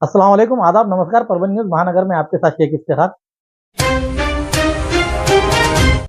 अस्सलाम वालेकुम, आदाब, नमस्कार। परभणी न्यूज महानगर में आपके साथ शेख इफ्तिखार।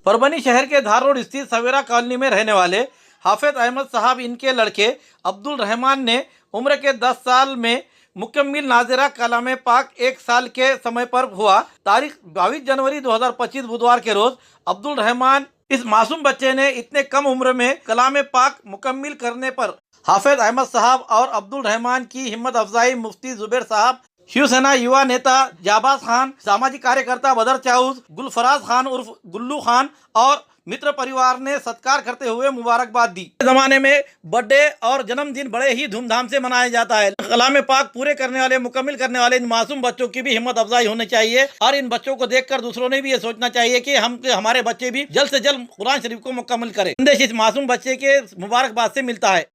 परभणी शहर के धार रोड स्थित सवेरा कॉलोनी में रहने वाले हाफिज अहमद साहब इनके लड़के अब्दुल रहमान ने उम्र के 10 साल में मुकम्मिल नाज़िरा कलाम पाक 1 साल के समय पर हुआ। तारीख 22 जनवरी 2025 बुधवार के रोज अब्दुल रहमान इस मासूम बच्चे ने इतने कम उम्र में कलाम पाक मुकम्मिल करने पर हाफिज अहमद साहब और अब्दुल रहमान की हिम्मत अफजाई मुफ्ती जुबैर साहब, शिवसेना युवा नेता जाबाज खान, सामाजिक कार्यकर्ता बदर चाउस, गुलफराज खान उर्फ गुल्लू खान और मित्र परिवार ने सत्कार करते हुए मुबारकबाद दी। जमाने में बर्थडे और जन्मदिन बड़े ही धूमधाम से मनाया जाता है। कलाम पाक पूरे करने वाले, मुकम्मिल करने वाले इन मासूम बच्चों की भी हिम्मत अफजाई होनी चाहिए और इन बच्चों को देखकर दूसरों ने भी ये सोचना चाहिए कि हमारे बच्चे भी जल्द से जल्द कुरान शरीफ को मुकम्मिल करें। संदेश इस मासूम बच्चे के मुबारकबाद से मिलता है।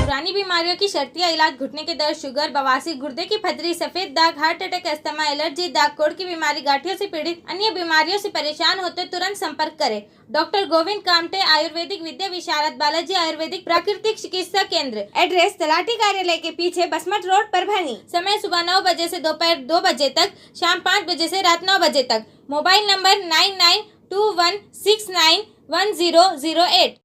पुरानी बीमारियों की शर्तिया इलाज, घुटने के दर्द, शुगर, बवासीर, गुर्दे की पथरी, सफेद दाग, हार्ट अटैक, अस्थमा, एलर्जी, दाग कोड़ की बीमारी, गांठियों से पीड़ित अन्य बीमारियों से परेशान होते तुरंत संपर्क करें। डॉक्टर गोविंद कामटे, आयुर्वेदिक विद्या विशारद, बालाजी आयुर्वेदिक प्राकृतिक चिकित्सा केंद्र। एड्रेस तलाटी कार्यालय के पीछे, बसमत रोड, परभणी। समय सुबह 9 बजे से दोपहर 2 बजे तक, शाम 5 बजे से रात 9 बजे तक। Mobile number 9921691008।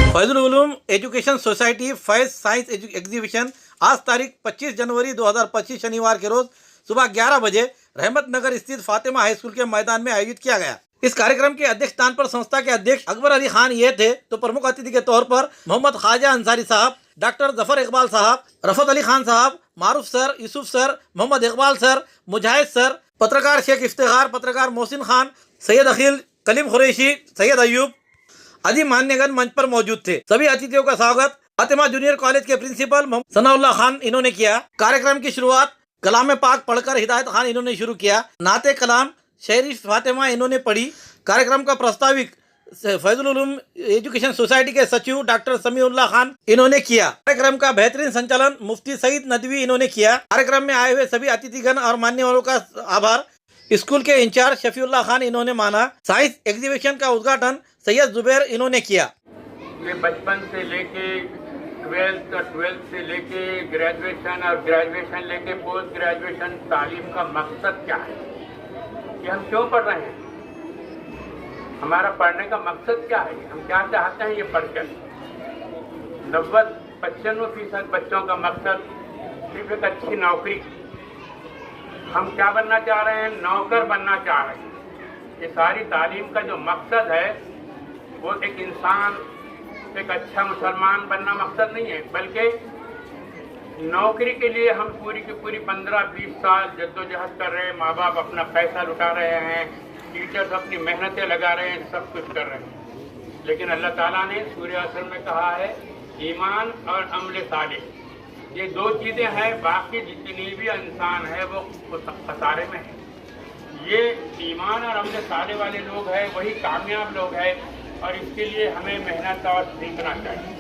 Faizul Uloom education society Faiz science exhibition आज तारीख 25 जनवरी 2025 शनिवार के रोज सुबह 11 बजे रहमत नगर स्थित फातिमा हाई स्कूल के मैदान में आयोजित किया गया। इस कार्यक्रम के अध्यक्ष स्थान पर संस्था के अध्यक्ष अकबर अली खान ये थे, तो प्रमुख अतिथि के तौर पर मोहम्मद ख्वाजा अंसारी साहब, डॉक्टर जफर इकबाल साहब, Rafat Ali Khan sahab, Maroof sir, Yusuf sir, Mohammad Iqbal sir, Mujahid sir, पत्रकार शेख इफ्तिखार, पत्रकार मोहसिन खान, सैयद अखिल, कलीम खुरैशी, सैयद अयूब आदि मान्यगण मंच पर मौजूद थे। सभी अतिथियों का स्वागत फातिमा जूनियर कॉलेज के प्रिंसिपल सनाउल्लाह खान इन्होंने किया। कार्यक्रम की शुरुआत कलाम पाक पढ़कर हिदायत खान इन्होंने शुरू किया। नाते कलाम शहरी फातिमा इन्होंने पढ़ी। कार्यक्रम का प्रस्ताविक फैजुल उलूम एजुकेशन सोसाइटी के सचिव डॉक्टर समीउल्लाह खान इन्होंने किया। कार्यक्रम का बेहतरीन संचालन मुफ्ती सईद नदवी इन्होंने किया। कार्यक्रम में आए हुए सभी अतिथिगण और मान्यवरों का आभार स्कूल के इंचार्ज शफीउल्लाह खान इन्होंने माना। साइंस एग्जीबिशन का उद्घाटन सैयद जुबैर इन्होंने किया। ये बचपन से लेके 12th और 12th से लेके ग्रेजुएशन और ग्रेजुएशन लेके पोस्ट ग्रेजुएशन तालीम का मकसद क्या है, कि हम क्यों पढ़ रहे हैं, हमारा पढ़ने का मकसद क्या है, हम क्या चाहते हैं ये पढ़कर। 90-95% बच्चों का मकसद सिर्फ एक अच्छी नौकरी। हम क्या बनना चाह रहे हैं, नौकर बनना चाह रहे हैं। ये सारी तालीम का जो मकसद है वो एक इंसान, एक अच्छा मुसलमान बनना मकसद नहीं है, बल्कि नौकरी के लिए हम पूरी की पूरी 15-20 साल जद्दोजहद कर रहे हैं। माँ बाप अपना पैसा लुटा रहे हैं, टीचर्स अपनी मेहनतें लगा रहे हैं, सब कुछ कर रहे हैं। लेकिन अल्लाह ताला ने सूरह असर में कहा है ईमान और अमल सालिह, ये 2 चीज़ें हैं, बाकी जितनी भी इंसान है वो खसारे में है। ये ईमान और अमल सालिह वाले लोग हैं, वही कामयाब लोग हैं, और इसके लिए हमें मेहनत और सीखना चाहिए।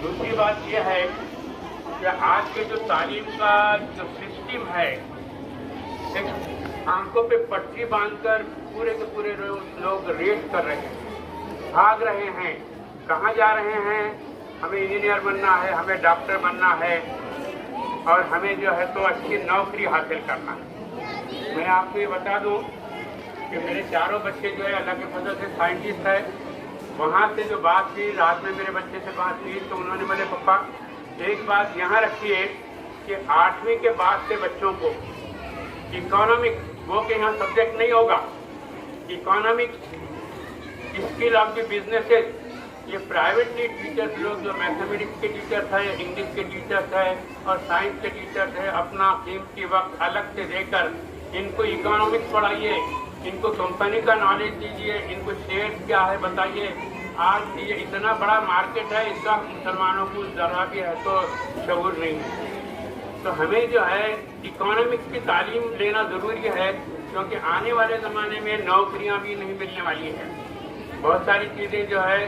दूसरी बात यह है कि आज के जो तालीम का जो सिस्टम है, एक आंखों पे पट्टी बांधकर पूरे के पूरे लोग रेस कर रहे हैं, भाग रहे हैं। कहाँ जा रहे हैं, हमें इंजीनियर बनना है, हमें डॉक्टर बनना है, और हमें जो है तो अच्छी नौकरी हासिल करना है। मैं आपको ये बता दूँ कि मेरे चारों बच्चे जो है अल्लाह के फजल से साइंटिस्ट है। वहाँ से जो बात की, रात में मेरे बच्चे से बात की, तो उन्होंने बोले पापा एक बात यहाँ रखिए कि 8वीं के बाद से बच्चों को इकोनॉमिक्स, वो के यहाँ सब्जेक्ट नहीं होगा, economics, skill of the businesses, ये प्राइवेटली टीचर्स लोग जो मैथमेटिक्स के टीचर्स हैं, इंग्लिश के टीचर्स हैं और साइंस के टीचर्स हैं, अपना कीमती वक्त अलग से देकर इनको इकोनॉमिक्स पढ़ाइए, इनको कंपनी का नॉलेज दीजिए, इनको शेयर क्या है बताइए। आज ये इतना बड़ा मार्केट है, इसका मुसलमानों को ज़रा भी है तो शऊर नहीं है। तो हमें जो है इकोनॉमिक्स की तालीम लेना ज़रूरी है, क्योंकि आने वाले ज़माने में नौकरियां भी नहीं मिलने वाली हैं। बहुत सारी चीज़ें जो है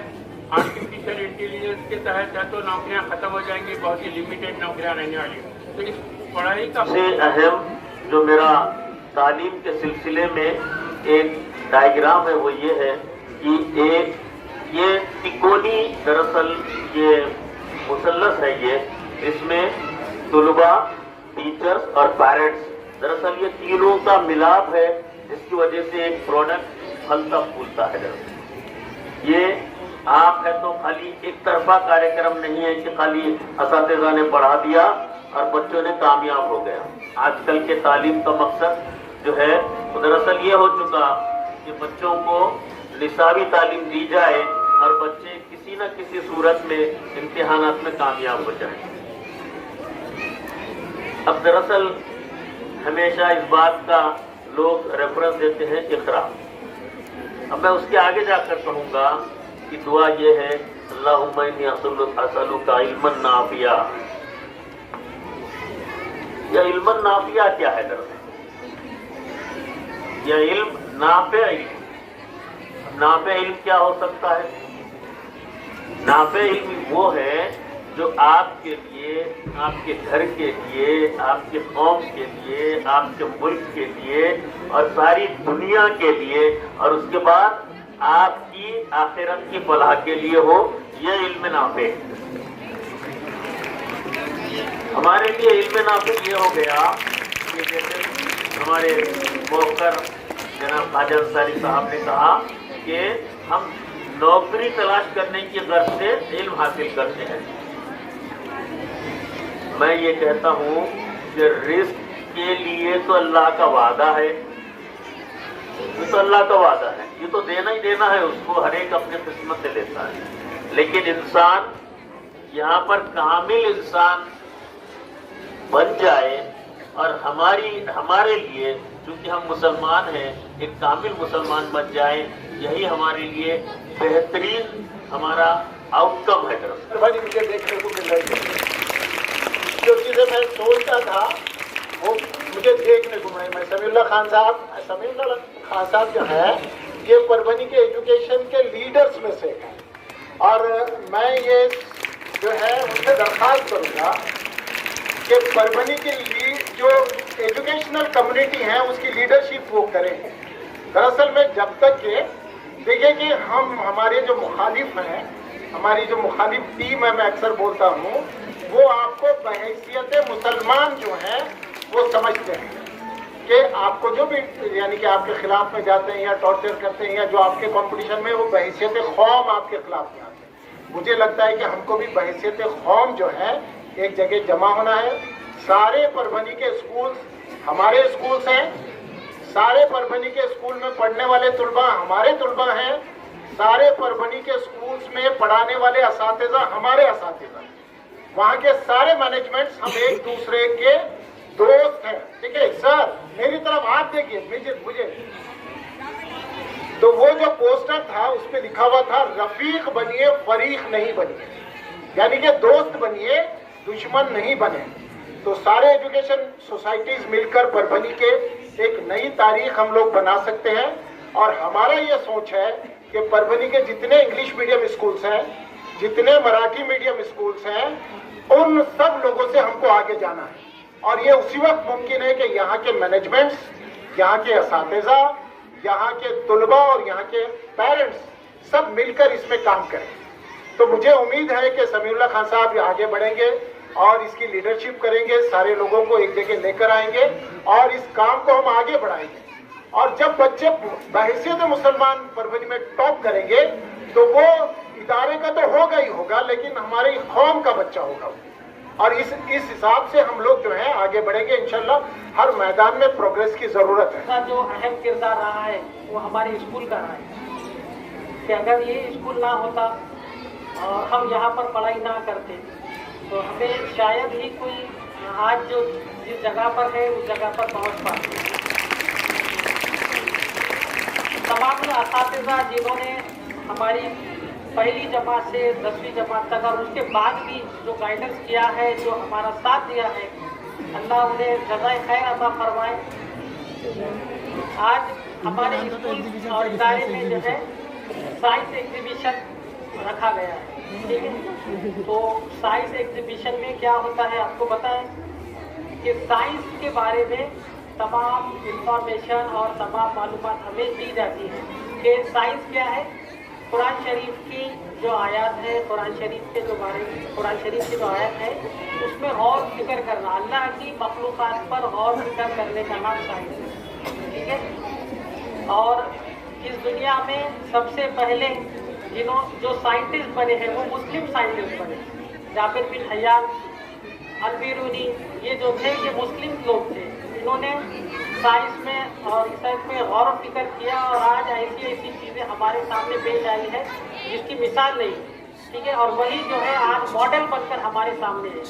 आर्टिफिशियल इंटेलिजेंस के तहत है, तो नौकरियां ख़त्म हो जाएंगी, बहुत ही लिमिटेड नौकरियां रहने वाली हैं। तो इस पढ़ाई का सबसे अहम जो मेरा तालीम के सिलसिले में एक डायग्राम है वो ये है कि एक ये तिकोनी दरअसल ये मुसल्लस है ये, इसमें तुलबा, टीचर्स और पेरेंट्स, दरअसल ये तीनों का मिलाप है, जिसकी वजह से एक प्रोडक्ट फलता फूलता है। दरअसल ये आप है तो खाली एक तरफा कार्यक्रम नहीं है कि खाली असातिज़ा ने पढ़ा दिया और बच्चों ने कामयाब हो गया। आजकल के तालीम का मकसद जो है वो दरअसल ये हो चुका कि बच्चों को निसाबी तालीम दी जाए और बच्चे किसी न किसी सूरत में इम्तिहानात में कामयाब हो जाएं। अब दरअसल हमेशा इस बात का लोग रेफरेंस देते हैं इक़रा। अब मैं उसके आगे जाकर कहूँगा कि दुआ ये है, अल्लाहुम्मा इन्नी असअलुका इल्मन नाफ़िया। यह इल्मन नाफ़िया क्या है? दरअसल यह इल्म नाफ़े इल्म क्या हो सकता है? नाफ़े इल्म वो है जो आपके लिए, आपके घर के लिए, आपके कौम के लिए, आपके मुल्क के लिए और सारी दुनिया के लिए और उसके बाद आपकी आखिरत की फलाह के लिए हो, यह इल्म नाफ़े। हमारे लिए इल्म नाफ़े ये हो गया कि जैसे हमारे मोहतर जनाब ख्वाजा अंसारी साहब ने कहा कि हम नौकरी तलाश करने की गर्ज से इल्म हासिल करते हैं। मैं ये कहता हूँ कि रिस्क के लिए तो अल्लाह का वादा है, ये तो अल्लाह का वादा है, ये तो देना ही देना है उसको, हर एक अपने किस्मत से लेता है। लेकिन इंसान यहाँ पर कामिल इंसान बन जाए और हमारे लिए, क्योंकि हम मुसलमान हैं, एक कामिल मुसलमान बन जाए, यही हमारे लिए बेहतरीन हमारा आउटकम है। भाई मुझे देखने को मिल रही है, जो चीज़ें मैं सोचता था वो मुझे देखने को मिली। मैं समीउल्लाह खान साहब जो है ये परभनी के एजुकेशन के लीडर्स में से है और मैं ये जो है उनसे दरख्वास्त करूँगा कि परभनी की जो एजुकेशनल कम्युनिटी है उसकी लीडरशिप वो करें। दरअसल में जब तक के देखिए कि हमारे जो मुखालिफ हैं, हमारी जो मुखालिफ टीम है, मैं अक्सर बोलता हूँ, वो आपको बहैसियत मुसलमान जो है वो समझते हैं कि आपको जो भी यानी कि आपके खिलाफ में जाते हैं या टॉर्चर करते हैं या जो आपके कंपटीशन में, वो बहैसियत कौम आपके खिलाफ में आते हैं। मुझे लगता है कि हमको भी बहैसियत कौम जो है एक जगह जमा होना है। सारे परभनी के स्कूल्स हमारे स्कूल्स हैं, सारे परभनी के स्कूल में पढ़ने वाले तुलबा हमारे तुलबा हैं, सारे परभनी के स्कूल्स में पढ़ाने वाले असातिज़ा हमारे असातिज़ा, वहाँ के सारे मैनेजमेंट्स हम एक दूसरे के दोस्त हैं। ठीक है सर, मेरी तरफ हाथ देखिए मुझे तो वो जो पोस्टर था उस पर लिखा हुआ था रफीक बनिए फरीक नहीं बनिए, यानी कि दोस्त बनिए दुश्मन नहीं बने। तो सारे एजुकेशन सोसाइटीज मिलकर परभनी के एक नई तारीख हम लोग बना सकते हैं और हमारा ये सोच है कि परभनी के जितने इंग्लिश मीडियम स्कूल्स हैं, जितने मराठी मीडियम स्कूल्स हैं, उन सब लोगों से हमको आगे जाना है और ये उसी वक्त मुमकिन है कि यहाँ के मैनेजमेंट्स, यहाँ के असातिज़ा, यहाँ के तुलबा और यहाँ के पेरेंट्स सब मिलकर इसमें काम करें। तो मुझे उम्मीद है कि समीउल्लाह खान साहब आगे बढ़ेंगे और इसकी लीडरशिप करेंगे, सारे लोगों को एक जगह लेकर आएंगे और इस काम को हम आगे बढ़ाएंगे। और जब बच्चे बहैसियत मुसलमान परभनी में टॉप करेंगे तो वो इदारे का तो होगा ही होगा, लेकिन हमारी कौम का बच्चा होगा और इस हिसाब से हम लोग जो है आगे बढ़ेंगे इंशाल्लाह। हर मैदान में प्रोग्रेस की जरूरत है। जो अहम किरदार रहा है वो हमारे स्कूल का रहा है कि अगर ये स्कूल ना होता और हम यहाँ पर पढ़ाई ना करते तो हमें शायद ही कोई आज जो जिस जगह पर है उस जगह पर पहुँच पाते। तमाम असातिज़ा जिन्होंने हमारी पहली जमात से 10वीं जमात तक और उसके बाद भी जो गाइडेंस किया है, जो हमारा साथ दिया है, अल्लाह उन्हें जज़ाए खैर अता फरमाए। आज हमारे स्कूल और इदारे में जो है साइंस एग्जीबिशन रखा गया है, ठीक है। तो साइंस एग्जीबिशन में क्या होता है आपको बताएं कि साइंस के बारे में तमाम इंफॉर्मेशन और तमाम मालूमात हमें दी जाती है कि साइंस क्या है, कुरान शरीफ की जो आयत है, कुरान शरीफ के जो आयत है उसमें गौर फिक्र करना, अल्लाह की मखलूक़ात पर गौर फिक्र करने का नाम साइंस है। ठीक है। और इस दुनिया में सबसे पहले जो साइंटिस्ट बने हैं वो मुस्लिम साइंटिस्ट बने। जाबिर बिन हयान, अल-बिरूनी, ये जो थे ये मुस्लिम लोग थे। इन्होंने साइंस में और रिसर्च में गौर फिक्र किया और आज ऐसी चीज़ें हमारे सामने पेश आई है जिसकी मिसाल नहीं। ठीक है। और वही जो है आज मॉडल बनकर हमारे सामने है।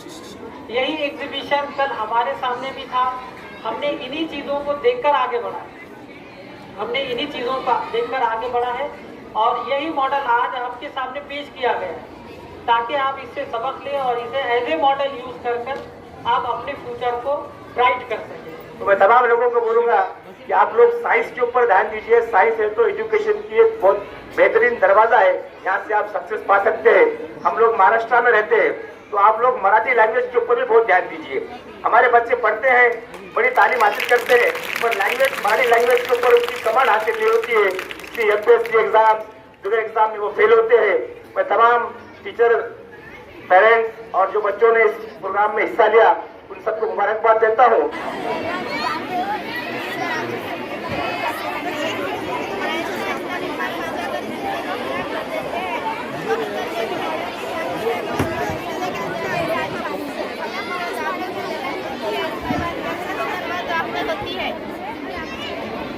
यही एग्जीबिशन कल हमारे सामने भी था। हमने इन्हीं चीज़ों को देखकर आगे बढ़ा है और यही मॉडल आज आपके सामने पेश किया गया है ताकि आप इससे सबक लें और इसे एज ए मॉडल यूज कर आप अपने फ्यूचर को ब्राइट कर सकें। तो मैं तमाम लोगों को बोलूंगा कि आप लोग साइंस के ऊपर ध्यान दीजिए। साइंस है तो एजुकेशन की एक बहुत बेहतरीन दरवाजा है, यहाँ से आप सक्सेस पा सकते हैं। हम लोग महाराष्ट्र में रहते हैं तो आप लोग मराठी लैंग्वेज के ऊपर भी बहुत ध्यान दीजिए। हमारे बच्चे पढ़ते हैं, बड़ी तालीम हासिल करते हैं, पर मराठी लैंग्वेज के ऊपर उसकी कमांड हासिल नहीं होती है। इसलिए MPSC एग्जाम, दूसरे एग्जाम में वो फेल होते हैं। मैं तमाम टीचर, पेरेंट्स और जो बच्चों ने इस प्रोग्राम में हिस्सा लिया उन सबको मुबारकबाद देता हूँ।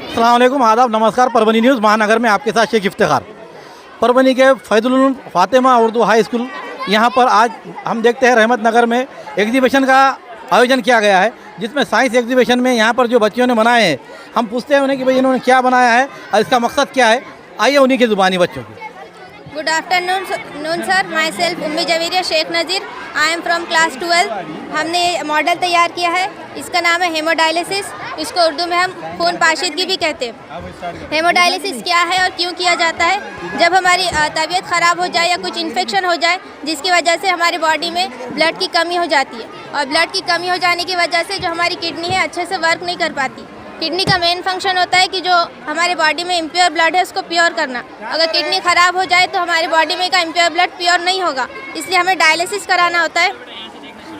अस्सलाम वालेकुम, आदाब, नमस्कार। परभनी न्यूज़ महानगर में आपके साथ शेख इफ्तिखार। परभनी के फैजुल उलूम फातिमा उर्दू हाई स्कूल यहाँ पर आज हम देखते हैं रहमत नगर में एग्जीबिशन का आयोजन किया गया है, जिसमें साइंस एग्जीबिशन में यहाँ पर जो बच्चियों ने बनाए हैं, हम पूछते हैं उन्हें कि भाई इन्होंने क्या बनाया है और इसका मकसद क्या है। आइए उन्हीं की ज़ुबानी बच्चों की। Good afternoon sir, myself Ummi Javeria Sheikh Nazeer, I am from class 12। हमने मॉडल तैयार किया है, इसका नाम है हेमोडायलिसिस। इसको उर्दू में हम खून पाशीदगी भी कहते हैं। हेमोडायलिसिस क्या है और क्यों किया जाता है? जब हमारी तबीयत ख़राब हो जाए या कुछ इन्फेक्शन हो जाए जिसकी वजह से हमारी बॉडी में ब्लड की कमी हो जाती है, और ब्लड की कमी हो जाने की वजह से जो हमारी किडनी है अच्छे से वर्क नहीं कर पाती। किडनी का मेन फंक्शन होता है कि जो हमारे बॉडी में इम्प्योर ब्लड है उसको प्योर करना। अगर किडनी ख़राब हो जाए तो हमारी बॉडी में का इम्प्योर ब्लड प्योर नहीं होगा, इसलिए हमें डायलिसिस कराना होता है।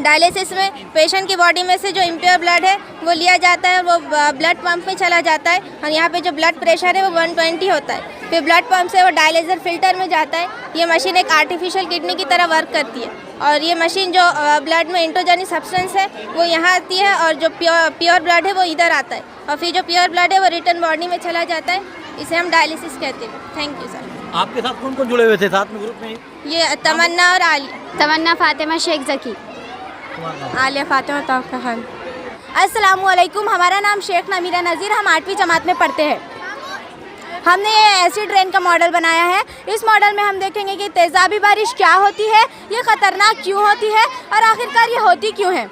डायलिसिस में पेशेंट की बॉडी में से जो इम्प्योर ब्लड है वो लिया जाता है, वो ब्लड पंप में चला जाता है और यहाँ पे जो ब्लड प्रेशर है वो 120 होता है। फिर ब्लड पंप से वो डायलिजर फिल्टर में जाता है। ये मशीन एक आर्टिफिशियल किडनी की तरह वर्क करती है और ये मशीन जो ब्लड में इंट्रोजेनिक सब्सटेंस है वो यहाँ आती है और जो प्योर ब्लड है वो इधर आता है और फिर जो प्योर ब्लड है वो रिटर्न बॉडी में चला जाता है। इसे हम डायलिसिस कहते हैं। Thank you sir. आपके साथ कौन कौन जुड़े हुए थे साथ में ग्रुप में? ये तमन्ना और आलिया। तमन्ना फातिमा शेख ज़की। आलिया फातिमा तौफ़ा खान। अस्सलाम वालेकुम, हमारा नाम शेख नमीरा नज़ीर, हम 8वीं जमात में पढ़ते हैं। हमने ये एसिड रेन का मॉडल बनाया है। इस मॉडल में हम देखेंगे कि तेज़ाबी बारिश क्या होती है, ये ख़तरनाक क्यों होती है और आखिरकार ये होती क्यों है।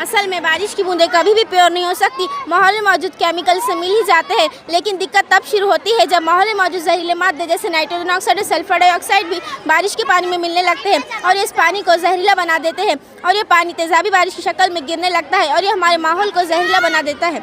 असल में बारिश की बूंदें कभी भी प्योर नहीं हो सकती, माहौल में मौजूद केमिकल से मिल ही जाते हैं। लेकिन दिक्कत तब शुरू होती है जब माहौल में मौजूद जहरीले मादे जैसे नाइट्रोजन ऑक्साइड और सल्फर डाइऑक्साइड भी बारिश के पानी में मिलने लगते हैं और इस पानी को जहरीला बना देते हैं और ये पानी तेज़ाबी बारिश की शक्ल में गिरने लगता है और ये हमारे माहौल को जहरीला बना देता है।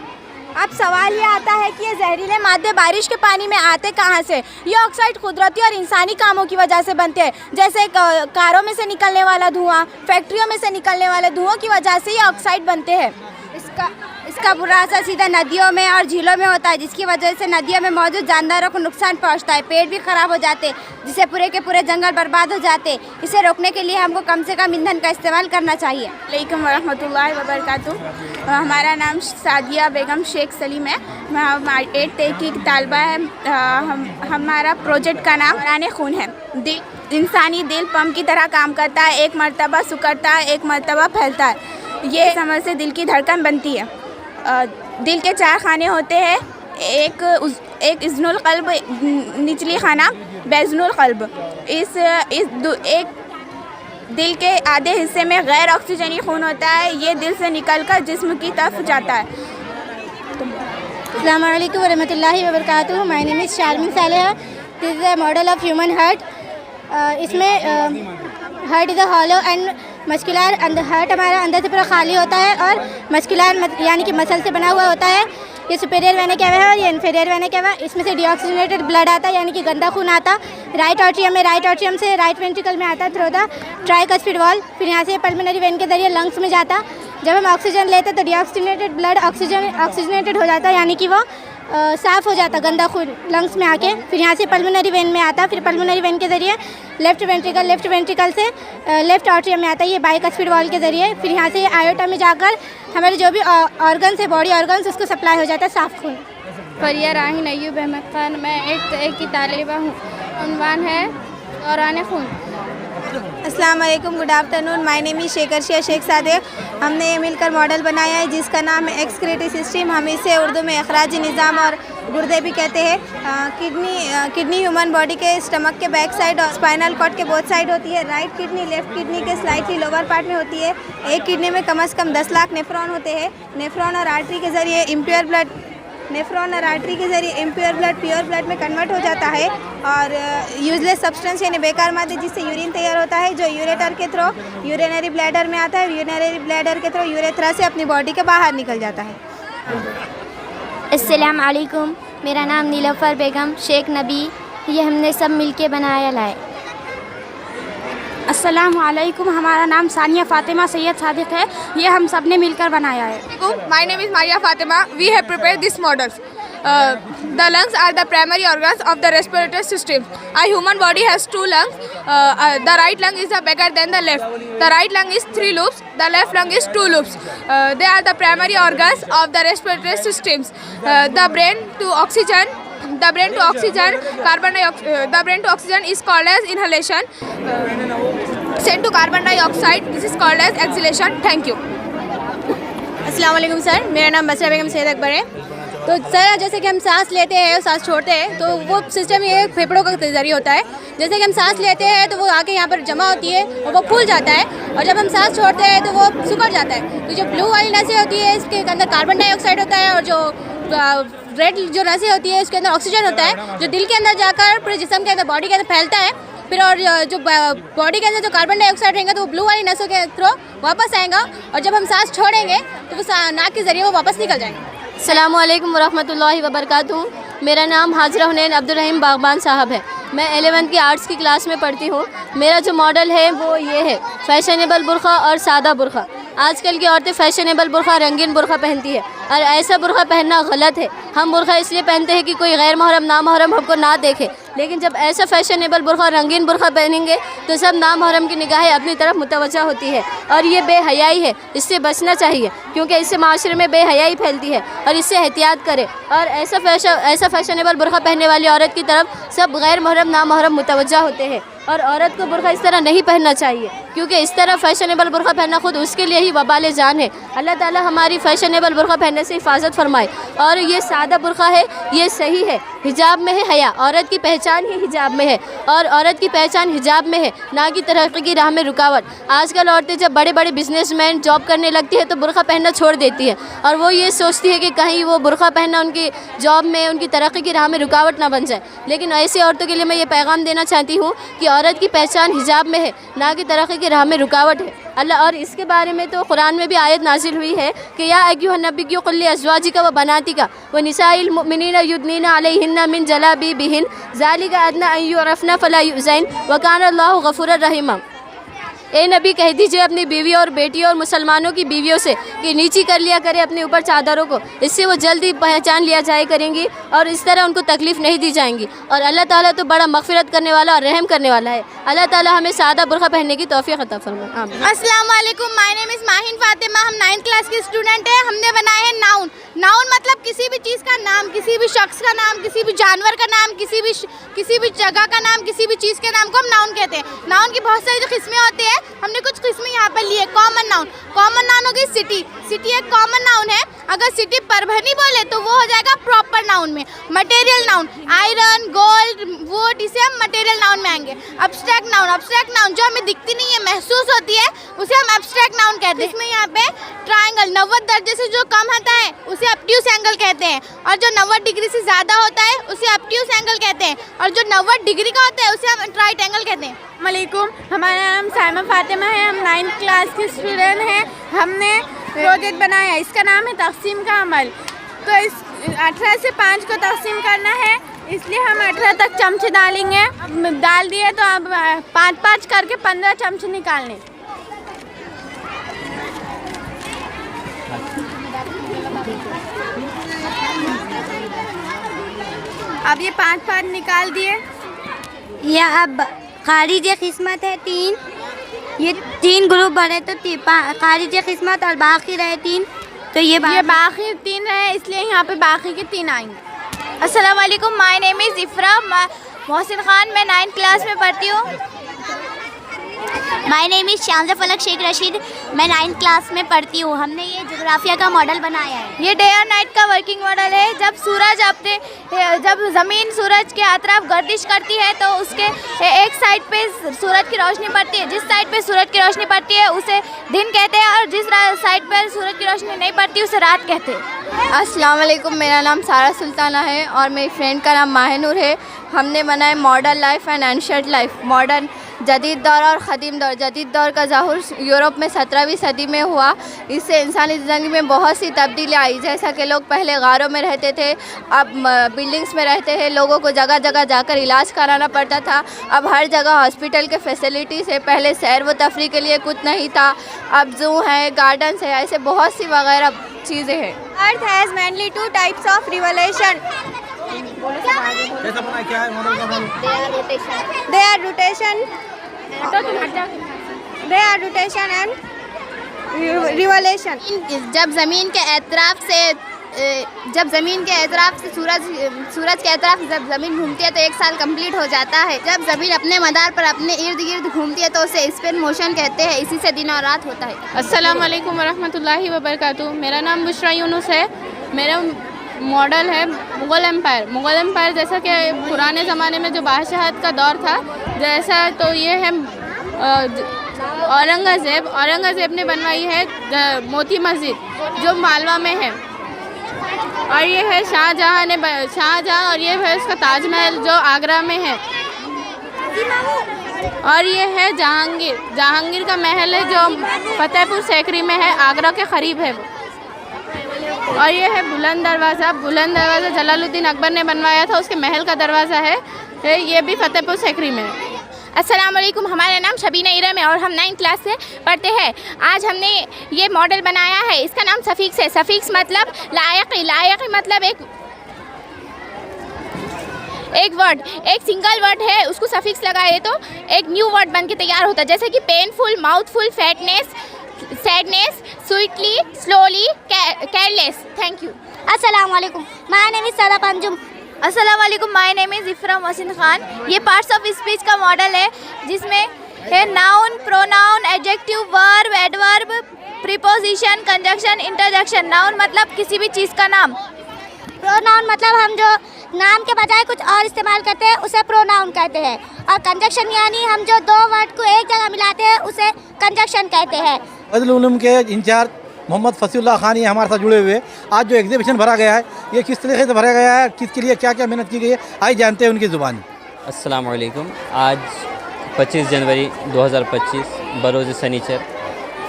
अब सवाल ये आता है कि ये जहरीले मादे बारिश के पानी में आते कहाँ से? ये ऑक्साइड कुदरती और इंसानी कामों की वजह से बनते हैं, जैसे कारों में से निकलने वाला धुआं, फैक्ट्रियों में से निकलने वाले धुओं की वजह से ये ऑक्साइड बनते हैं। इसका बुरा असर सीधा नदियों में और झीलों में होता है, जिसकी वजह से नदियों में मौजूद जानदारों को नुकसान पहुंचता है। पेड़ भी ख़राब हो जाते, जिससे पूरे के पूरे जंगल बर्बाद हो जाते। इसे रोकने के लिए हमको कम से कम ईंधन का इस्तेमाल करना चाहिए। अलैकुम वरहमतुल्लाहि वबरकातुहू। हमारा नाम सादिया बेगम शेख सलीम है। हम 8th की तालबा है। हमारा प्रोजेक्ट का नाम राने खून है। इंसानी दिल पंप की तरह काम करता है, एक मरतबा सुकड़ता है, एक मरतबा फैलता है। ये समझ से दिल की धड़कन बनती है। दिल के 4 खाने होते हैं, एक इज़्नुल क़ल्ब, निचली खाना बैज़नुल क़ल्ब। एक दिल के आधे हिस्से में गैर ऑक्सीजनी खून होता है, ये दिल से निकलकर जिस्म की तरफ जाता है। अस्सलामु अलैकुम वरहमतुल्लाहि वबरकातुहू। My name is Sharmin Saleha. This is a model of human heart. इसमें heart is a hollow and muscular. Heart हमारा अंदर से पूरा खाली होता है और मस्कुलर यानी कि मसल से बना हुआ होता है। ये सुपेरियर वेना केवा है और ये इन्फीरियर वेना केवा। इसमें से डीऑक्सीजनेटेड ब्लड आता है यानी कि गंदा खून आता राइट ऑट्रियम में, राइट ऑट्रियम से राइट वेंट्रिकल में आता थ्रू द ट्राइकस्पिड वॉल, फिर यहाँ से पल्मोनरी वेन के जरिए लंग्स में जाता। जब हम ऑक्सीजन लेते तो डीऑक्सीजनेटेड ब्लड ऑक्सीजनेटेड हो जाता यानी कि वो साफ़ हो जाता गंदा खून लंग्स में आके, फिर यहाँ से पल्मोनरी वेन में आता, फिर पल्मोनरी वेन के ज़रिए लेफ्ट वेंट्रिकल से लेफ्ट ऑट्रियम में आता है ये बाइकस्पिड वॉल के ज़रिए, फिर यहाँ से आयोटा में जाकर हमारे जो भी ऑर्गन्स है बॉडी ऑर्गन्स उसको सप्लाई हो जाता है साफ़ खून। फरिया राहीन अयूब अहमद खान, मैं 8th की तालिबा हूँ। उन्वान है दौरान खून। अस्सलाम वालेकुम, good afternoon, my name is Shekhar Sheikh Sadiq. हमने ये मिलकर मॉडल बनाया है जिसका नाम है एक्सक्रीटरी सिस्टम। हम इसे उर्दू में अखराजी निज़ाम और गुर्दे भी कहते हैं। किडनी ह्यूमन बॉडी के स्टमक के बैक साइड और स्पाइनल कॉर्ड के बोथ साइड होती है। राइट किडनी लेफ्ट किडनी के स्लाइटली लोअर पार्ट में होती है। एक किडनी में कम से कम 10 लाख नेफ्रॉन होते हैं। नेफ्रॉन और आर्टरी के ज़रिए इम्प्योर ब्लड प्योर ब्लड में कन्वर्ट हो जाता है और यूजलेस सब्सटेंस यानी बेकार मादे जिससे यूरिन तैयार होता है जो यूरेटर के थ्रू यूरिनरी ब्लैडर में आता है। यूरिनरी ब्लैडर के थ्रू यूरेथ्रा से अपनी बॉडी के बाहर निकल जाता है। अस्सलाम वालेकुम, मेरा नाम नीलोफर बेगम शेख नबी, ये हमने सब मिलके बनाया लाए। अस्सलाम वालेकुम, हमारा नाम सानिया फातिमा सैयद सादिक है, ये हम सब ने मिलकर बनाया है। My name is Maria Fatima, we have prepared this models. The lungs are the primary organs of the respiratory system. A human body has 2 lungs. The right lung is bigger than the left. The right lung is 3 lobes. The left lung is 2 lobes. They are the primary organs of the respiratory systems. The brain to oxygen is called as inhalation. Sent to carbon dioxide, this is called as exhalation. Thank you. अस्सलाम वालेकुम sir, मेरा नाम बसरा बेगम सैयद अकबर है। तो sir जैसे कि हम सांस लेते हैं और सांस छोड़ते हैं तो वो सिस्टम ये फेफड़ों का जरिए होता है। जैसे कि हम सांस लेते हैं तो वो आके यहाँ पर जमा होती है और वो फूल जाता है, और जब हम सांस छोड़ते हैं तो वो सुखड़ जाता है। तो जो ब्लू वाली नसें होती है इसके अंदर कार्बन डाइऑक्साइड होता है, और जो रेड जो नसें होती है उसके अंदर ऑक्सीजन होता है जो दिल के अंदर जाकर पूरे जिस्म के अंदर बॉडी के अंदर फैलता है। फिर और जो बॉडी के अंदर जो कार्बन डाइऑक्साइड रहेगा तो वो ब्लू वाली नसों के थ्रू वापस आएगा, और जब हम सांस छोड़ेंगे तो वो नाक के ज़रिए वो वापस निकल जाएंगे। अस्सलाम वालेकुम वरहमतुल्लाहि वबरकातुहू। मेरा नाम हाजरा हुनैन अब्दुर्रहीम बागबान साहब है। मैं 11th की आर्ट्स की क्लास में पढ़ती हूँ। मेरा जो मॉडल है वो ये है, फैशनेबल बुर्ख़ा और सादा बुर्ख़ा। आजकल की औरतें फैशनेबल बुर्ख़ा रंगीन बुर्ख़ा पहनती है और ऐसा बुर्ख़ा पहनना गलत है। हम बुर्ख़ा इसलिए पहनते हैं कि कोई गैर महरम नामहरम हमको ना देखे, लेकिन जब ऐसा फैशनेबल बुर्ख़ा रंगीन बुर्ख़ा पहनेंगे तो सब नामहरम की निगाहें अपनी तरफ मुतवज्जा होती है, और ये बेहयाई है, इससे बचना चाहिए क्योंकि इससे माशरे में बेहयाई फैलती है और इससे एहतियात करें। और ऐसा फैशनेबल बुर्ख़ा पहनने वाली औरत की तरफ सब गैर महरम नामहरम मुतवज्जा होते हैं, और औरत को बुर्ख़ा इस तरह नहीं पहनना चाहिए क्योंकि इस तरह फैशनेबल बुर्ख़ा पहनना खुद उसके लिए ही वबाल जान है। अल्लाह ताला हमारी फैशनेबल बुर्ख़ा पहनने से हिफाजत फरमाए। और ये सादा बुर्ख़ा है, ये सही है, हिजाब में है हया, औरत की पहचान ही हिजाब में है, और औरत की पहचान हिजाब में है, ना कि तरक्की की राह में रुकावट। आजकल औरतें जब बड़े बड़े बिजनेसमैन जॉब करने लगती है तो बुर्ख़ा पहनना छोड़ देती है, और वो ये सोचती है कि कहीं वो बुर्ख़ा पहनना उनकी जॉब में, उनकी तरक्की की राह में रुकावट ना बन जाए। लेकिन ऐसी औरतों के लिए मैं ये पैगाम देना चाहती हूँ कि औरत की पहचान हिजाब में है, ना कि तरक्की की राह में रुकावट है। अल्लाह, और इसके बारे में तो कुरान में भी आयत नाजिल हुई है कि या अय्युहन नबिय्यु कुल लिअज़वाजिका व बनातिका व निसाइल मुमिनीना युदनीना अलैहिन्ना मिन जलाबिबिहिन ज़ालिका अदना अन युरफ़ना फला युज़ैन व काना अल्लाहु गफ़ूरर रहीमा। ए नबी कह दीजिए अपनी बीवी और बेटियों और मुसलमानों की बीवियों से कि नीची कर लिया करें अपने ऊपर चादरों को, इससे वो जल्दी पहचान लिया जाए करेंगी और इस तरह उनको तकलीफ़ नहीं दी जाएंगी। और अल्लाह ताला तो बड़ा मग़फ़िरत करने वाला और रहम करने वाला है। अल्लाह ताला हमें सादा बुर्ख़ा पहनने की तौफ़ीक़ अता फरमाए। आमीन। अस्सलाम वालेकुम, my name is Mahin Fatima, हम 9th क्लास की स्टूडेंट है। हमने बनाए हैं नाउन। नाउन मतलब किसी भी चीज़ का नाम, किसी भी शख्स का नाम, किसी भी जानवर का नाम, किसी भी जगह का नाम, किसी भी चीज़ के नाम को हम नाउन कहते हैं। नाउन की बहुत सारी जो किस्में होती है, हमने कुछ किस्में यहाँ पर लिए। कॉमन नाउन हो गई सिटी। सिटी एक कॉमन नाउन है। अगर सिटी परभनी बोले तो वो हो जाएगा प्रॉपर नाउन में। Material noun, iron, gold, would, इसे हम मटेरियल नाउन में आएंगे। अब्स्ट्रैक्ट नाउन जो हमें दिखती नहीं है, महसूस होती है, उसे हम एब्स्ट्रैक्ट नाउन कहते हैं। इसमें यहाँ पे ट्राइंगल 90 दर्जे से जो कम होता है उसे ऑब्ट्यूस एंगल कहते हैं, और जो 90 डिग्री से ज़्यादा होता है उसे ऑब्ट्यूस एंगल कहते हैं, और जो 90 डिग्री का होता है उसे हम ट्राइट एंगल कहते हैं। वालेकुम, हमारा नाम साइमा फातिमा है, हम 9th क्लास के स्टूडेंट हैं। हमने प्रोजेक्ट बनाया, इसका नाम है तक़सीम का अमल। तो इस 18 से 5 को तकसीम करना है, इसलिए हम 18 तक चमचे डालेंगे। डाल दिए तो अब 5-5 करके 15 चमचे निकालने। अब ये 5-5 निकाल दिए। ये अब खारिज किस्मत है 3, ये 3 ग्रुप बने तो खारिज किस्मत और बाकी रहे 3, तो ये बाकी 3 रहे, इसलिए यहाँ पे बाकी के 3 आएंगे। अस्सलाम वालेकुम, my name is इफ्रा Mohsin Khan, मैं 9th क्लास में पढ़ती हूँ। माय नेम इज़ शामजा फलक शेख रशीद, मैं 9th क्लास में पढ़ती हूँ। हमने ये जोग्राफिया का मॉडल बनाया है। ये डे और नाइट का वर्किंग मॉडल है। जब ज़मीन सूरज के अतराफ गर्दिश करती है तो उसके एक साइड पे सूरज की रोशनी पड़ती है। जिस साइड पे सूरज की रोशनी पड़ती है उसे दिन कहते हैं, और जिस साइड पर सूरज की रोशनी नहीं पड़ती उसे रात कहते हैं। अस्सलाम वालेकुम, मेरा नाम सारा सुल्ताना है और मेरी फ्रेंड का नाम माहिनूर है। हमने बनाया modern life and ancient life. Modern जदीद दौर और ख़दीम दौर। जदीद दौर का ज़ाहुर यूरोप में 17वीं सदी में हुआ। इससे इंसानी ज़िंदगी में बहुत सी तब्दीली आई, जैसा कि लोग पहले गारों में रहते थे, अब बिल्डिंग्स में रहते हैं। लोगों को जगह जगह जाकर इलाज कराना पड़ता था, अब हर जगह हॉस्पिटल के फैसिलिटीज़ है। पहले सैर व तफरी के लिए कुछ नहीं था, अब जू है, गार्डन्स है, ऐसे बहुत सी वगैरह चीज़ें हैं। अर्थ has mainly 2 types of revolution. कैसा बना, क्या है मॉडल का नाम? They are rotation and revolution। जब ज़मीन के एतराफ़ से सूरज के एतराफ़ जब ज़मीन घूमती है तो 1 साल कंप्लीट हो जाता है। जब ज़मीन अपने मदार पर अपने इर्द गिर्द घूमती है तो उसे स्पिन मोशन कहते हैं। इसी से दिन और रात होता है। अस्सलाम वालेकुम वरहमतुल्लाहि वबरकातुहू। मेरा नाम बुशरा यूनुस है। मेरा मॉडल है मुग़ल एम्पायर। मुग़ल एम्पायर जैसा कि पुराने ज़माने में जो बादशाहत का दौर था, जैसा तो ये है औरंगज़ेब ने बनवाई है मोती मस्जिद जो मालवा में है। और ये है शाहजहाँ और ये है उसका ताजमहल जो आगरा में है। और ये है जहांगीर का महल है जो फतेहपुर सीकरी में है, आगरा के करीब है वो। और ये है बुलंद दरवाज़ा जलालुद्दीन अकबर ने बनवाया था, उसके महल का दरवाज़ा है, ये भी फतेहपुर सीकरी में है। अस्सलाम वालेकुम, हमारा नाम शबीना इरम है और हम 9th क्लास से पढ़ते हैं। आज हमने ये मॉडल बनाया है, इसका नाम सफिक्स है। सफिक्स मतलब लायक मतलब एक वर्ड, एक सिंगल वर्ड है, उसको सफिक्स लगाए तो एक न्यू वर्ड बन के तैयार होता है। जैसे कि painful, mouthful, sadness, sweetly, slowly, careless. Thank you. अस्सलाम वालेकुम, माय नेम इज़ सादा पंजुम। अस्सलाम वालेकुम, my name is इफ्रा Mohsin Khan. ये पार्ट्स ऑफ स्पीच का मॉडल है जिसमें है noun, pronoun, adjective, verb, adverb, preposition, conjunction, interjection. Noun मतलब किसी भी चीज़ का नाम। प्रोनाउन मतलब हम जो नाम के बजाय कुछ और इस्तेमाल करते हैं उसे प्रोनाउन कहते हैं। और कंजंक्शन यानी हम जो 2 वर्ड को एक जगह मिलाते हैं उसे कंजंक्शन कहते हैं। फजल उलूम के इंचार्ज मोहम्मद फसीउल्लाह खान ये हमारे साथ जुड़े हुए। आज जो एग्जीबिशन भरा गया है ये किस तरीके से भरा गया है, किसके लिए क्या क्या मेहनत की गई है, आइए जानते हैं उनकी ज़ुबानी। अस्सलाम वालेकुम। आज 25 जनवरी 2025 बरोज़ सनीचर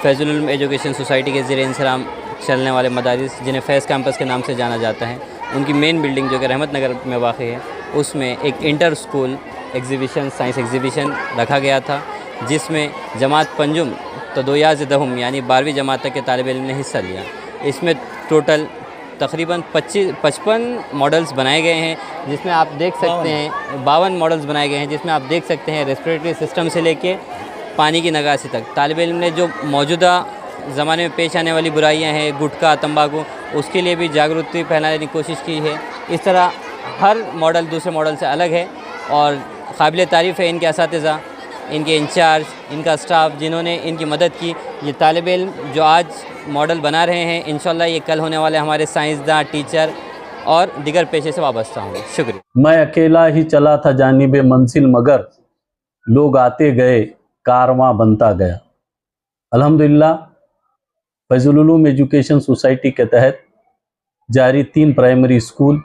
फैज़ुल उलूम एजुकेशन सोसाइटी के ज़ेर इंसराम चलने वाले मदारिस जिन्हें फैज़ कैंपस के नाम से जाना जाता है, उनकी मेन बिल्डिंग जो कि रहमत नगर में वाक़ है, उसमें एक inter school exhibition, science exhibition रखा गया था, जिसमें जमात पंजुम तो 2 यानी 12वीं जमात तक के तालिब इल्म ने हिस्सा लिया। इसमें टोटल तकरीबन 55 मॉडल्स बनाए गए हैं, जिसमें आप देख सकते हैं 52 मॉडल्स बनाए गए हैं, जिसमें आप देख सकते हैं रेस्पिरेटरी सिस्टम से लेके पानी की नगासी तक तालिब इल्म ने जो मौजूदा ज़माने में पेश आने वाली बुराइयां हैं, गुटखा, तंबाकू, उसके लिए भी जागरूकता फैलाने की कोशिश की है। इस तरह हर मॉडल दूसरे मॉडल से अलग है और काबिल तारीफ़ है इनके असातिज़ा, इनके इंचार्ज, इनका स्टाफ जिन्होंने इनकी मदद की। ये तालिब इल्म जो आज मॉडल बना रहे हैं, इंशाल्लाह ये कल होने वाले हमारे साइंसदान, टीचर और दिगर पेशे से वाबस्ता होंगे। शुक्रिया। मैं अकेला ही चला था जानिबे मंजिल, मगर लोग आते गए, कारवां बनता गया। अल्हम्दुलिल्लाह फैज़ुल उलूम एजुकेशन सोसाइटी के तहत जारी 3 प्राइमरी स्कूल,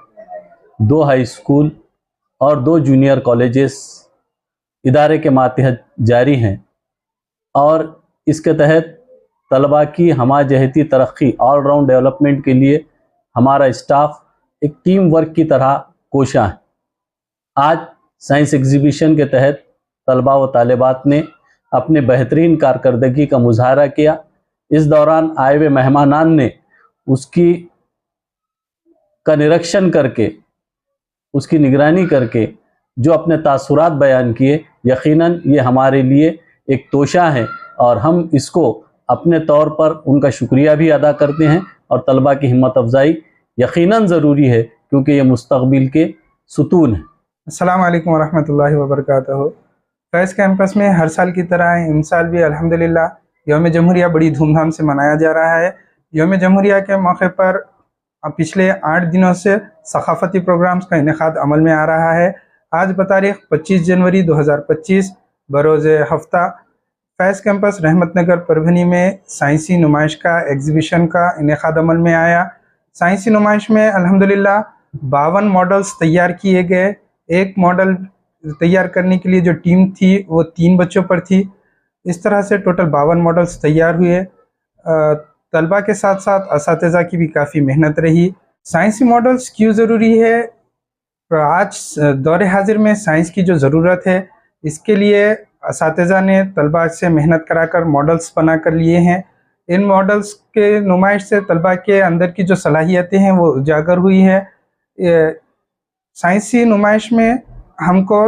2 हाई स्कूल और 2 जूनियर कॉलेजेस इदारे के मातहत जारी हैं और इसके तहत तलबा की हमाजहती तरक्की, ऑल राउंड डेवलपमेंट के लिए हमारा स्टाफ एक टीम वर्क की तरह कोशा है। आज साइंस एग्जीबिशन के तहत तलबा व तालिबात ने अपने बेहतरीन कारकर्दगी का मुजाहरा किया। इस दौरान आए हुए मेहमानान ने उसकी का निरीक्षण करके, उसकी निगरानी करके जो अपने तासुरात बयान किए, यकीनन ये हमारे लिए एक तोशा है और हम इसको अपने तौर पर उनका शुक्रिया भी अदा करते हैं। और तलबा की हिम्मत अफजाई यकीनन ज़रूरी है क्योंकि ये मुस्तक़बिल के सुतून हैं। अस्सलाम वालेकुम वरहमतुल्लाहि वबरकातुहू। फैज़ कैंपस में हर साल की तरह इन साल भी अल्हम्दुलिल्लाह यौम जमहूरिया बड़ी धूमधाम से मनाया जा रहा है। यौम जमहूरिया के मौके पर पिछले 8 दिनों से सकाफ़ती प्रोग्राम्स का इनेकाद अमल में आ रहा है। आज बतारीख 25 जनवरी 2025 बरोज़ हफ्ता फैज़ कैंपस रहमत नगर परभनी में साइंसी नुमाइश का एग्ज़िबिशन का इनेकाद अमल में आया। साइंसी नुमाइश में अल्हम्दुलिल्लाह 52 मॉडल्स तैयार किए गए। एक मॉडल तैयार करने के लिए जो टीम थी वो 3 बच्चों पर थी। इस तरह से टोटल 52 मॉडल्स तैयार हुए। तलबा के साथ साथ असातिज़ा की भी काफ़ी मेहनत रही। साइंसी मॉडल्स क्यों ज़रूरी है? आज दौर हाजिर में साइंस की जो ज़रूरत है, इसके लिए असातिज़ा ने तलबा से मेहनत कराकर मॉडल्स बना कर लिए हैं। इन मॉडल्स के नुमाइश से तलबा के अंदर की जो सलाहियतें हैं वो उजागर हुई है। साइंसी नुमाइश में हमको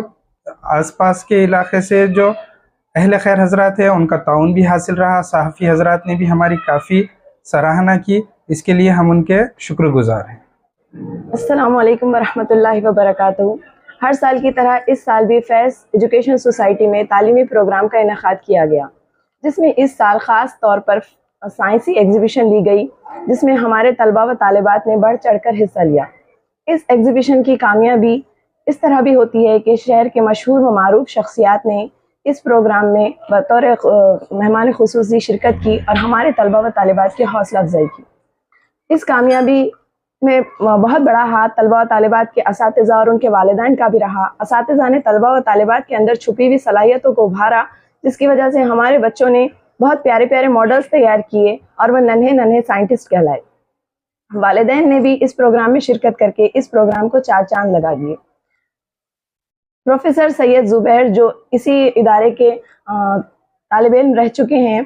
आसपास के इलाके से जो अहले खैर हजरात है उनका ताउन भी हासिल रहा। सहाफ़ी हजरात ने भी हमारी काफ़ी सराहना की, इसके लिए हम उनके शुक्रगुजार हैं। अस्सलाम वालेकुम वरहमतुल्लाहि वबरकातुहू। हर साल की तरह इस साल भी फैज़ एजुकेशन सोसाइटी में तालीमी प्रोग्राम का इनेकाद किया गया, जिसमें इस साल ख़ास तौर पर साइंसी एग्ज़िबिशन ली गई, जिसमें हमारे तलबा व तालिबात ने बढ़ चढ़ कर हिस्सा लिया। इस एग्ज़िबिशन की कामयाबी इस तरह भी होती है कि शहर के मशहूर व मारूफ शख्सियात ने इस प्रोग्राम में बतौर मेहमान खुसूसी शिरकत की और हमारे तलबा व तालिबात की हौसला अफजाई की। इस कामयाबी में बहुत बड़ा हाथ तलबा व तालिबात के असातिज़ा और उनके वालिदैन का भी रहा। असातिज़ा ने तलबा व तालिबात के अंदर छुपी हुई सलाहियतों को उभारा, जिसकी वजह से हमारे बच्चों ने बहुत प्यारे प्यारे मॉडल्स तैयार किए और वह नन्हे नन्हे साइंटिस्ट कहलाए। वालिदैन ने भी इस प्रोग्राम में शिरकत करके इस प्रोग्राम को 4 चांद लगा दिए। प्रोफेसर सैयद ज़ुबैर जो इसी इदारे के तालिब इल्म रह चुके हैं,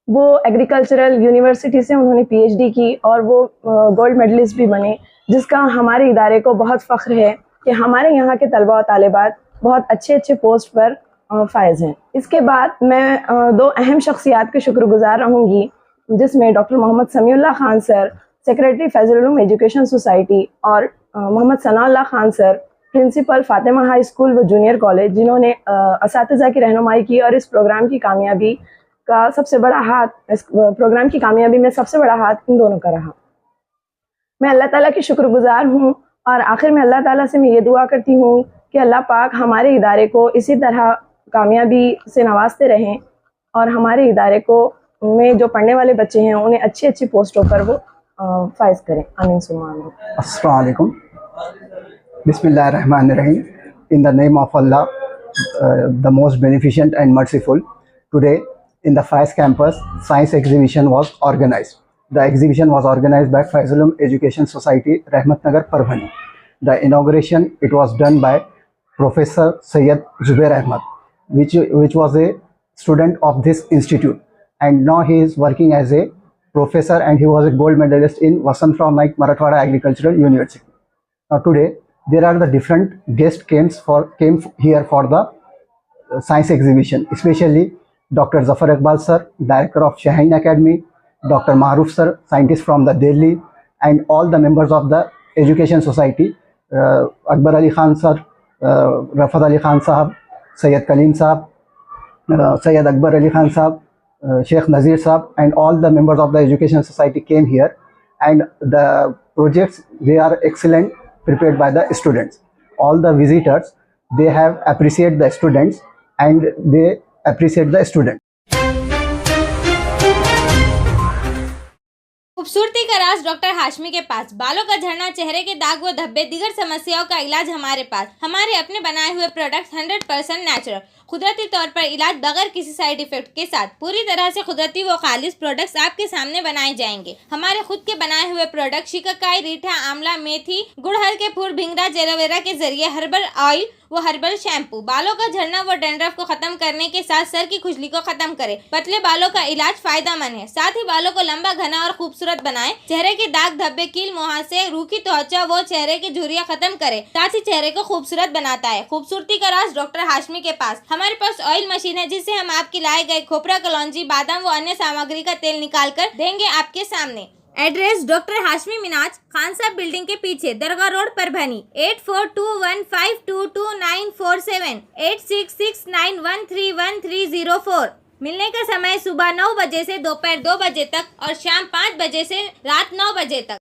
वो एग्रीकल्चरल यूनिवर्सिटी से उन्होंने PhD की और वो गोल्ड मेडलिस्ट भी बने, जिसका हमारे इदारे को बहुत फ़ख्र है कि हमारे यहाँ के तलबा और तालिबात बहुत अच्छे अच्छे पोस्ट पर फायज़ हैं। इसके बाद मैं 2 अहम शख्सियात के शुक्रगुजार रहूँगी, जिसमें doctor Mohammad Samiullah Khan sir, secretary Faizul Uloom education society, और Mohammad Sanaullah Khan sir, principal Fatima high school व जूनियर कॉलेज, जिन्होंने असातिज़ा की रहनुमाई की और इस प्रोग्राम की कामयाबी का सबसे बड़ा हाथ, इस प्रोग्राम की कामयाबी में सबसे बड़ा हाथ इन दोनों का रहा। मैं अल्लाह ताला की शुक्रगुजार हूँ और आखिर में अल्लाह ताला से मैं ये दुआ करती हूँ कि अल्लाह पाक हमारे इदारे को इसी तरह कामयाबी से नवाजते रहें और हमारे इदारे को में जो पढ़ने वाले बच्चे हैं उन्हें अच्छी अच्छी पोस्टों पर वो फाइज करें। आमीन सुम्मा आमीन। अस्सलाम वालेकुम। Bismillahirrahmanirrahim. In the name of Allah, the most beneficent and merciful. Today, in the Faiz campus, science exhibition was organized. The exhibition was organized by Faiz Ulum Education Society, Rahmat Nagar, Parbhani. The inauguration, it was done by Professor Sayyid Zubair Ahmad, which was a student of this institute, and now he is working as a professor, and he was a gold medalist in Vasanthrao Naik Marathwada Agricultural University. Now today, there are the different guests came here for the science exhibition, especially Dr. Zafar Iqbal sir, director of Shaheen Academy, Dr. Maruf sir, scientist from the Delhi, and all the members of the education society, Akbar Ali Khan sir, Rafat Ali Khan sahab, Sayyid Kaleem sahab, Sayyid Akbar Ali Khan sahab, Sheikh Nazir sahab, and all the members of the education society came here, and the projects, they are excellent, prepared by the students. All the visitors, they have appreciate the students and they appreciate the students. खूबसूरती का राज doctor Hashmi के पास। बालों का झड़ना, चेहरे के दाग व धब्बे, दीगर समस्याओं का इलाज हमारे पास। हमारे अपने बनाए हुए प्रोडक्ट्स 100% नेचुरल, कुदरती तौर पर इलाज बगैर किसी साइड इफेक्ट के साथ पूरी तरह से कुदरती व खालिश प्रोडक्ट्स आपके सामने बनाए जाएंगे। हमारे खुद के बनाए हुए प्रोडक्ट शिकाकाई, रीठा, आंवला, मेथी, गुड़हल के फूल, भिंगरा, एलोवेरा के जरिए हर्बल ऑयल वो हर्बल शैम्पू बालों का झड़ना व डैंड्रफ को खत्म करने के साथ सर की खुजली को खत्म करे। पतले बालों का इलाज फायदेमंद है, साथ ही बालों को लंबा, घना और खूबसूरत बनाए। चेहरे के दाग धब्बे, कील, मुहासे, रूखी त्वचा वो चेहरे की झुर्रियां खत्म करे, साथ ही चेहरे को खूबसूरत बनाता है। खूबसूरती का राज डॉक्टर हाशमी के पास। हमारे पास ऑयल मशीन है जिससे हम आपकी लाए गए खोपरा, कलौंजी, बादाम व अन्य सामग्री का तेल निकाल कर देंगे आपके सामने। एड्रेस डॉक्टर हाशमी मिनाज, खान साहब बिल्डिंग के पीछे, दरगाह रोड, परभनी। 8421522947, 8669131304। मिलने का समय सुबह 9 बजे से दोपहर 2 बजे तक और शाम 5 बजे से रात 9 बजे तक।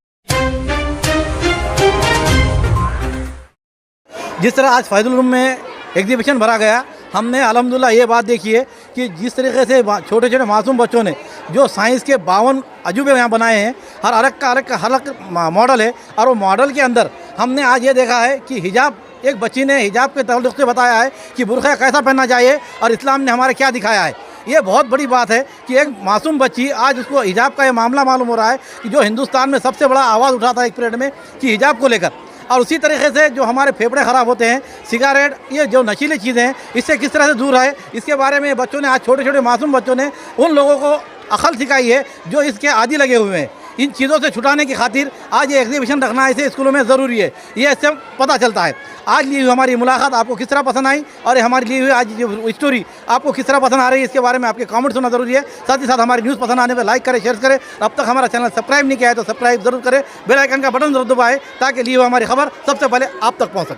जिस तरह आज फैजुलुलूम में एग्जीबिशन भरा गया, हमने अल्हम्दुलिल्लाह ये बात देखी है कि जिस तरीके से छोटे छोटे मासूम बच्चों ने जो साइंस के 52 अजूबे यहाँ बनाए हैं, हर अलग मॉडल है। और वो मॉडल के अंदर हमने आज ये देखा है कि हिजाब, एक बच्ची ने हिजाब के ताल्लुक़ से बताया है कि बुर्का कैसा पहनना चाहिए और इस्लाम ने हमारे क्या दिखाया है। ये बहुत बड़ी बात है कि एक मासूम बच्ची, आज उसको हिजाब का ये मामला मालूम हो रहा है कि जो हिंदुस्तान में सबसे बड़ा आवाज़ उठा था एक पीरियड में कि हिजाब को लेकर। और उसी तरीके से जो हमारे फेफड़े ख़राब होते हैं, सिगारेट, ये जो नशीली चीज़ें हैं, इससे किस तरह से दूर है, इसके बारे में बच्चों ने, आज छोटे छोटे मासूम बच्चों ने उन लोगों को अकल सिखाई है जो इसके आदी लगे हुए हैं। इन चीज़ों से छुटाने की खातिर आज ये एग्जीबिशन रखना ऐसे स्कूलों में ज़रूरी है, ये इससे पता चलता है। आज ली हुई हमारी मुलाकात आपको किस तरह पसंद आई और हमारी ली हुई आज जो स्टोरी आपको किस तरह पसंद आ रही है, इसके बारे में आपके कमेंट्स होना ज़रूरी है। साथ ही साथ हमारी न्यूज़ पसंद आने पर लाइक करें, शेयर करें। अब तक हमारा चैनल सब्सक्राइब नहीं किया है तो सब्सक्राइब जरूर करें, बेल आइकन का बटन जरूर दबाएं ताकि ली हुई हमारी खबर सबसे पहले आप तक पहुँच सके।